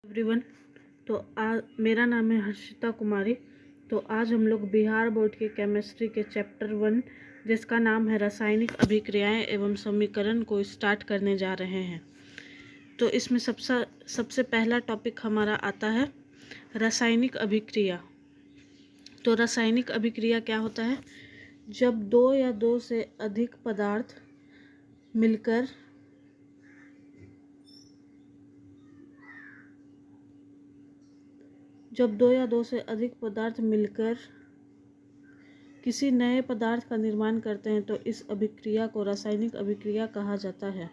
Everyone. तो मेरा नाम है हर्षिता कुमारी। तो आज हम लोग बिहार बोर्ड के केमिस्ट्री के चैप्टर 1 जिसका नाम है रासायनिक अभिक्रियाएं एवं समीकरण को स्टार्ट करने जा रहे हैं। तो इसमें सबसे पहला टॉपिक हमारा आता है रासायनिक अभिक्रिया। तो रासायनिक अभिक्रिया क्या होता है? जब दो या दो से अधिक पदार्थ मिलकर किसी नए पदार्थ का निर्माण करते हैं तो इस अभिक्रिया को रासायनिक अभिक्रिया कहा जाता है।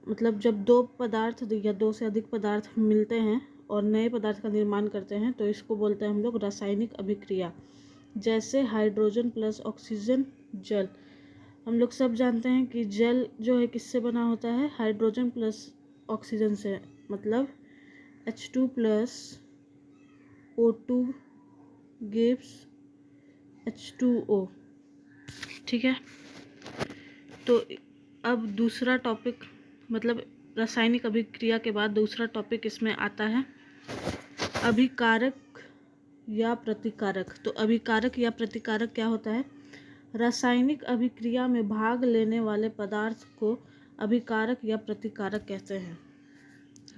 मतलब जब दो पदार्थ या दो से अधिक पदार्थ मिलते हैं और नए पदार्थ का निर्माण करते हैं तो इसको बोलते हैं हम लोग रासायनिक अभिक्रिया। जैसे हाइड्रोजन प्लस ऑक्सीजन जल। हम लोग सब जानते हैं कि जल जो है किससे बना होता है? हाइड्रोजन प्लस ऑक्सीजन से, मतलब H2 plus O2 gives H2O। ठीक है। तो अब दूसरा टॉपिक, मतलब रासायनिक अभिक्रिया के बाद दूसरा टॉपिक इसमें आता है अभिकारक या प्रतिकारक। तो अभिकारक या प्रतिकारक क्या होता है? रासायनिक अभिक्रिया में भाग लेने वाले पदार्थ को अभिकारक या प्रतिकारक कहते हैं।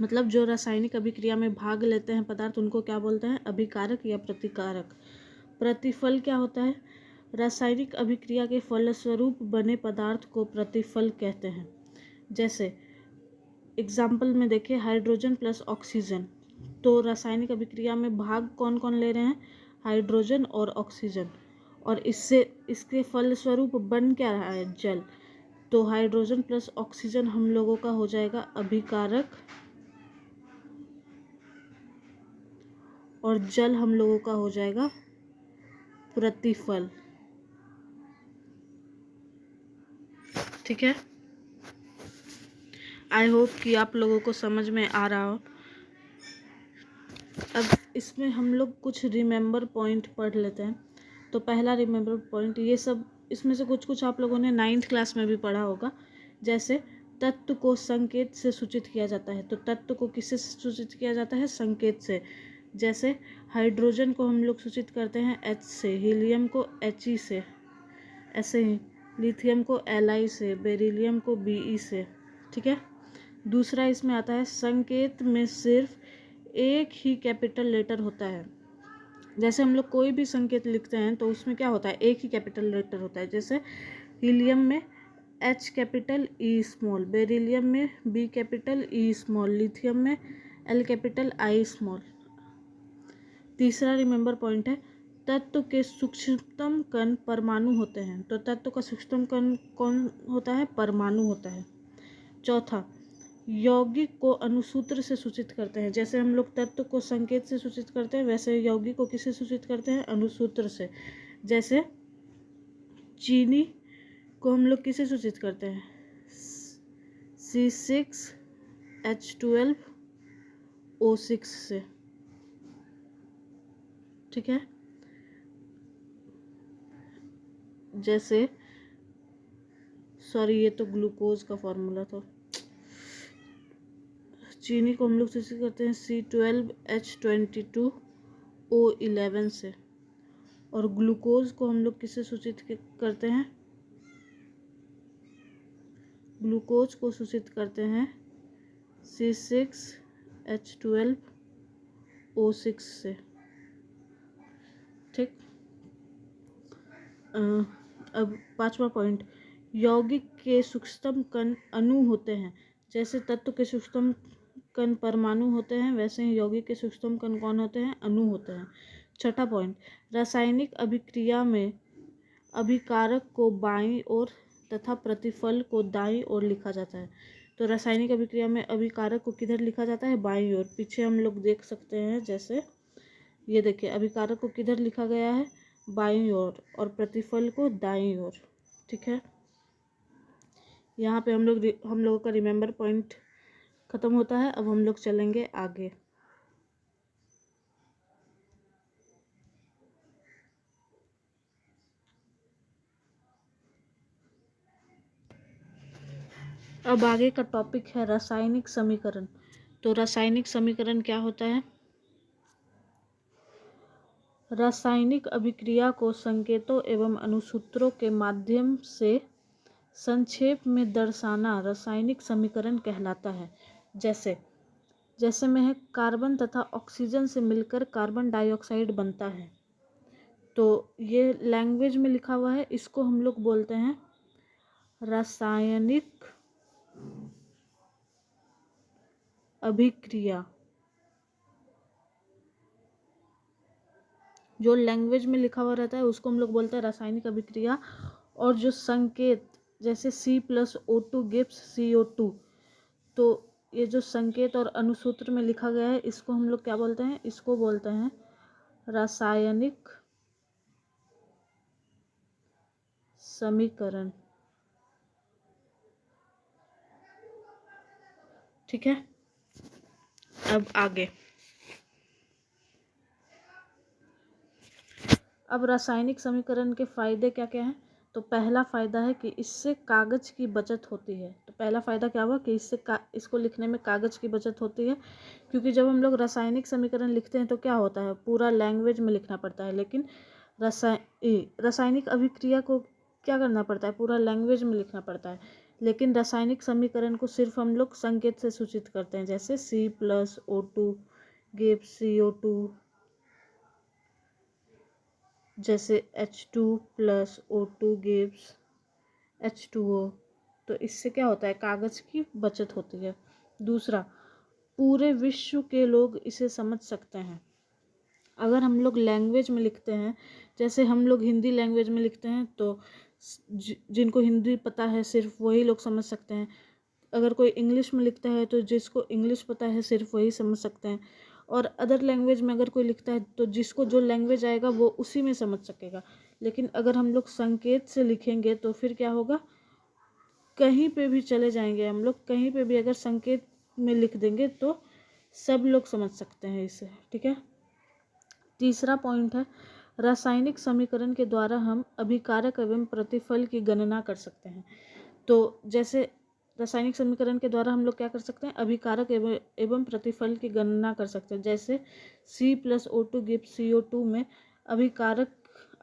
मतलब जो रासायनिक अभिक्रिया में भाग लेते हैं पदार्थ, उनको क्या बोलते हैं? अभिकारक या प्रतिकारक। प्रतिफल क्या होता है? रासायनिक अभिक्रिया के फलस्वरूप बने पदार्थ को प्रतिफल कहते हैं। जैसे एग्जाम्पल में देखिए, हाइड्रोजन प्लस ऑक्सीजन। तो रासायनिक अभिक्रिया में भाग कौन कौन ले रहे हैं? हाइड्रोजन और ऑक्सीजन। और इसके फलस्वरूप बन क्या रहा है? जल। तो हाइड्रोजन प्लस ऑक्सीजन हम लोगों का हो जाएगा अभिकारक और जल हम लोगों का हो जाएगा प्रतिफल। ठीक है। आई होप कि आप लोगों को समझ में आ रहा हो। अब इसमें हम लोग कुछ रिमेंबर पॉइंट पढ़ लेते हैं। तो पहला रिमेंबर पॉइंट, ये सब इसमें से कुछ आप लोगों ने 9th क्लास में भी पढ़ा होगा। जैसे तत्व को संकेत से सूचित किया जाता है। तो तत्व को किससे सूचित किया जाता है? संकेत से। जैसे हाइड्रोजन को हम लोग सूचित करते हैं H से, हीलियम को He से, ऐसे ही लिथियम को Li से, बेरिलियम को Be से। ठीक है। दूसरा इसमें आता है संकेत में सिर्फ एक ही कैपिटल लेटर होता है। जैसे हम लोग कोई भी संकेत लिखते हैं तो उसमें क्या होता है? एक ही कैपिटल लेटर होता है। जैसे हीलियम में H capital E small, beryllium में B capital E small, lithium में L कैपिटल I स्मॉल। तीसरा रिमेंबर पॉइंट है तत्व के सूक्ष्मतम कण परमाणु होते हैं। तो तत्व का सूक्ष्मतम कण कौन होता है? परमाणु होता है। चौथा, यौगिक को अणुसूत्र से सूचित करते हैं। जैसे हम लोग तत्व को संकेत से सूचित करते हैं, वैसे यौगिक को किससे सूचित करते हैं? अणुसूत्र से। जैसे चीनी को हम लोग किससे सूचित करते हैं? C6H12O6 से। ठीक है। जैसे सॉरी, ये तो ग्लूकोज का फॉर्मूला था। चीनी को हम लोग सूचित करते हैं C12H22O11 से। और ग्लूकोज को हम लोग किससे सूचित करते हैं? ग्लूकोज को सूचित करते हैं C6H12O6 से। ठीक। अब पांचवा पॉइंट, यौगिक के सूक्ष्मतम कण अणु होते हैं। जैसे तत्व के सूक्ष्मतम कण परमाणु होते हैं, वैसे ही यौगिक के सूक्ष्मतम कण कौन होते हैं? अणु होते हैं। छठा पॉइंट, रासायनिक अभिक्रिया में अभिकारक को बाईं ओर तथा प्रतिफल को दाईं ओर लिखा जाता है। तो रासायनिक अभिक्रिया में अभिकारक को किधर लिखा जाता है? बाईं ओर। पीछे हम लोग देख सकते हैं, जैसे ये देखिए, अभिकारक को किधर लिखा गया है? बाईं ओर, और प्रतिफल को दाईं ओर। ठीक है। यहाँ पे हम लोगों का रिमेंबर पॉइंट खत्म होता है। अब हम लोग चलेंगे आगे। अब आगे का टॉपिक है रासायनिक समीकरण। तो रासायनिक समीकरण क्या होता है? रासायनिक अभिक्रिया को संकेतों एवं अनुसूत्रों के माध्यम से संक्षेप में दर्शाना रासायनिक समीकरण कहलाता है। जैसे में है कार्बन तथा ऑक्सीजन से मिलकर कार्बन डाइऑक्साइड बनता है। तो ये लैंग्वेज में लिखा हुआ है, इसको हम लोग बोलते हैं रासायनिक अभिक्रिया। जो लैंग्वेज में लिखा हुआ रहता है उसको हम लोग बोलते हैं रासायनिक अभिक्रिया। और जो संकेत जैसे C+O2 गिव्स CO2, तो ये जो संकेत और अनुसूत्र में लिखा गया है इसको हम लोग क्या बोलते हैं? इसको बोलते हैं रासायनिक समीकरण। ठीक है, अब आगे। अब रासायनिक समीकरण के फायदे क्या क्या हैं? तो पहला फायदा है कि इससे कागज की बचत होती है। तो पहला फायदा क्या हुआ कि इसको लिखने में कागज की बचत होती है, क्योंकि जब हम लोग रासायनिक समीकरण लिखते हैं तो क्या होता है, पूरा लैंग्वेज में लिखना पड़ता है। लेकिन रासायनिक अभिक्रिया को क्या करना पड़ता है, पूरा लैंग्वेज में लिखना पड़ता है। लेकिन रासायनिक समीकरण को सिर्फ हम लोग संकेत से सूचित करते हैं, जैसे C+O2 गिव्स CO2, जैसे H2+O2 गिव्स H2O। तो इससे क्या होता है, कागज की बचत होती है। दूसरा, पूरे विश्व के लोग इसे समझ सकते हैं। अगर हम लोग लैंग्वेज में लिखते हैं, जैसे हम लोग हिंदी लैंग्वेज में लिखते हैं, तो जिनको हिंदी पता है सिर्फ वही लोग समझ सकते हैं। अगर कोई इंग्लिश में लिखता है तो जिसको इंग्लिश पता है सिर्फ वही समझ सकते हैं। और अदर लैंग्वेज में अगर कोई लिखता है तो जिसको जो लैंग्वेज आएगा वो उसी में समझ सकेगा। लेकिन अगर हम लोग संकेत से लिखेंगे तो फिर क्या होगा, कहीं पे भी चले जाएंगे हम लोग, कहीं पे भी अगर संकेत में लिख देंगे तो सब लोग समझ सकते हैं इसे। ठीक है, तीसरा पॉइंट है, रासायनिक समीकरण के द्वारा हम अभिकारक एवं प्रतिफल की गणना कर सकते हैं। तो जैसे रासायनिक समीकरण के द्वारा हम लोग क्या कर सकते हैं, अभिकारक एवं प्रतिफल की गणना कर सकते हैं। जैसे C+O2 गिव्स CO2 में अभिकारक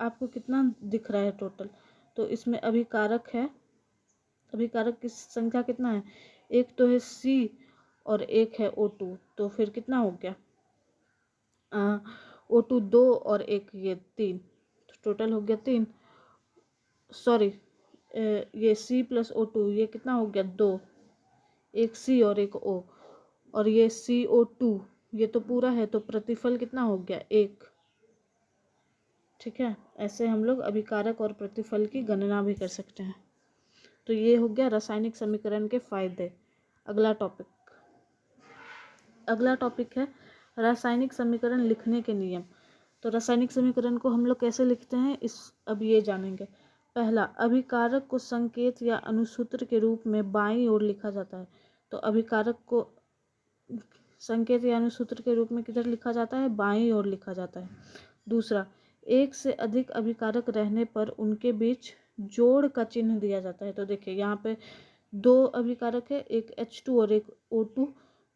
आपको कितना दिख रहा है टोटल, तो इसमें अभिकारक है, अभिकारक की संख्या कितना है, एक तो है C और एक है O2, तो फिर कितना हो गया, O2 2 और एक ये 3, तो टोटल हो गया 3। सॉरी, ये C+O2 ये कितना हो गया 2, एक C और एक O, और ये CO2 ये तो पूरा है, तो प्रतिफल कितना हो गया 1। ठीक है, ऐसे हम लोग अभिकारक और प्रतिफल की गणना भी कर सकते हैं। तो ये हो गया रासायनिक समीकरण के फायदे। अगला टॉपिक है रासायनिक समीकरण लिखने के नियम। तो रासायनिक समीकरण को हम लोग कैसे लिखते हैं, अब ये जानेंगे। पहला, अभिकारक को संकेत या अनुसूत्र के रूप में बाईं ओर लिखा जाता है। तो अभिकारक को संकेत या अनुसूत्र के रूप में किधर लिखा जाता है, बाईं ओर लिखा जाता है। दूसरा, एक से अधिक अभिकारक रहने पर उनके बीच जोड़ का चिन्ह दिया जाता है। तो देखिए यहाँ पे 2 अभिकारक है, एक H2 और एक O2,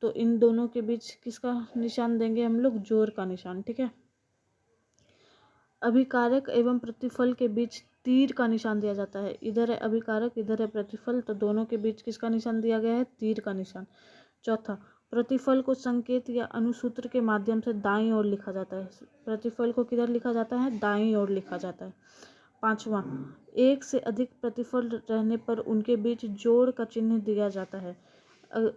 तो इन दोनों के बीच किसका निशान देंगे हम लोग, जोड़ का निशान। ठीक है, अभिकारक एवं प्रतिफल के बीच तीर का निशान दिया जाता है। इधर है अभिकारक, इधर है प्रतिफल, तो दोनों के बीच किसका निशान दिया गया है, तीर का निशान। चौथा, प्रतिफल को संकेत या अनुसूत्र के माध्यम से दाईं ओर लिखा जाता है। प्रतिफल को किधर लिखा जाता है, दाईं ओर लिखा जाता है। पांचवा, एक से अधिक प्रतिफल रहने पर उनके बीच जोड़ का चिन्ह दिया जाता है।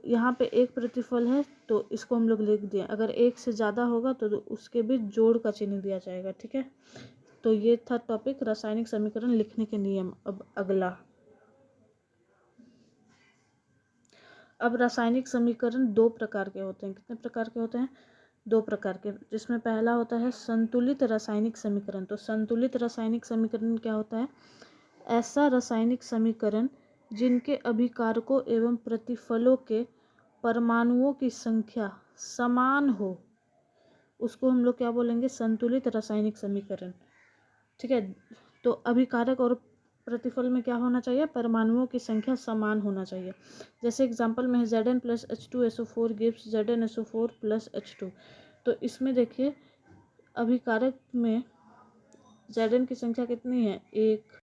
यहाँ पे एक प्रतिफल है तो इसको हम लोग लिख दिए, अगर एक से ज़्यादा होगा तो उसके बीच जोड़ का चिन्ह दिया जाएगा। ठीक है, तो ये था टॉपिक रासायनिक समीकरण लिखने के नियम। अब रासायनिक समीकरण 2 प्रकार के होते हैं। कितने प्रकार के होते हैं, 2 प्रकार के, जिसमें पहला होता है संतुलित रासायनिक समीकरण। तो संतुलित रासायनिक समीकरण क्या होता है, ऐसा रासायनिक समीकरण जिनके अभिकारकों एवं प्रतिफलों के परमाणुओं की संख्या समान हो, उसको हम लोग क्या बोलेंगे, संतुलित रासायनिक समीकरण। ठीक है, तो अभिकारक और प्रतिफल में क्या होना चाहिए, परमाणुओं की संख्या समान होना चाहिए। जैसे एग्जांपल में है Zn plus H2SO4 gives ZnSO4 plus H2। तो इसमें देखिए अभिकारक में Zn की संख्या कितनी है, 1